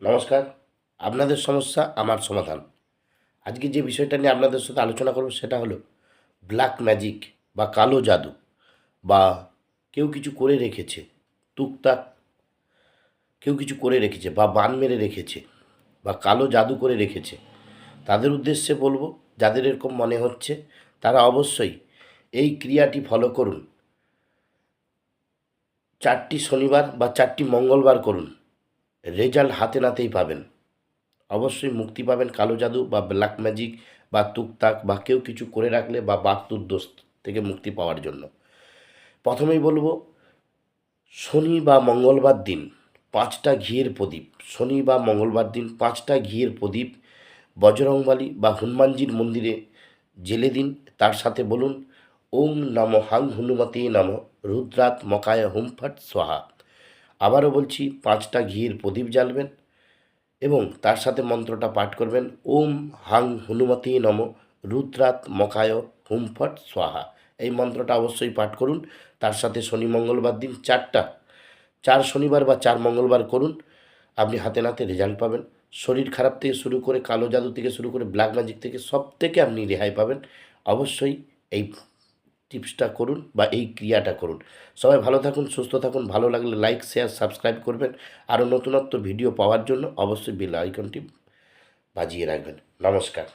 নমস্কার। আপনাদের সমস্যা আমার সমাধান। আজকে যে বিষয়টা নিয়ে আপনাদের সাথে আলোচনা করব সেটা হলো ব্ল্যাক ম্যাজিক বা কালো জাদু, বা কেউ কিছু করে রেখেছে, টুকটাক কেউ কিছু করে রেখেছে বা বান মেরে রেখেছে বা কালো জাদু করে রেখেছে। তাদের উদ্দেশ্যে বলবো, যাদের এরকম মনে হচ্ছে তারা অবশ্যই এই ক্রিয়াটি ফলো করুন। 4টি শনিবার বা 4টি মঙ্গলবার করুন, রেজাল্ট হাতে নাতেই পাবেন। অবশ্যই মুক্তি পাবেন কালো জাদু বা ব্ল্যাক ম্যাজিক বা তুকতাক বা কেউ কিছু করে রাখলে বা বাস্তুর দোষ থেকে মুক্তি পাওয়ার জন্য। প্রথমেই বলবো, শনি বা মঙ্গলবার দিন 5টা ঘিয়ের প্রদীপ, শনি বা মঙ্গলবার দিন 5টা ঘিয়ের প্রদীপ বজরংবলী বা হনুমানজির মন্দিরে জেলে দিন। তার সাথে বলুন, ওম নম হাং হনুমতে নম রুদ্রাত মকায় হুম ফট সোহা। আবারও বলছি, 5টা ঘিয়ের প্রদীপ জ্বালবেন এবং তার সাথে মন্ত্রটা পাঠ করবেন, ওম হাং হনুমতে নম রুদ্রাত মকায় হুম ফট স্বাহা। এই মন্ত্রটা অবশ্যই পাঠ করুন। তার সাথে শনি মঙ্গলবার দিন 4 শনিবার বা 4 মঙ্গলবার করুন। আপনি হাতে নাতে রেজাল্ট পাবেন। শরীর খারাপ থেকে শুরু করে, কালো জাদু থেকে শুরু করে, ব্ল্যাক ম্যাজিক থেকে সব থেকে আপনি রেহাই পাবেন। অবশ্যই এই টিপসটা করুন বা এই ক্রিয়াটা করুন। সবাই ভালো থাকুন, সুস্থ থাকুন। ভালো লাগলে লাইক, শেয়ার, সাবস্ক্রাইব করবেন। আরও নতুনত্ব ভিডিও পাওয়ার জন্য অবশ্যই বেল আইকনটি বাজিয়ে রাখবেন। নমস্কার।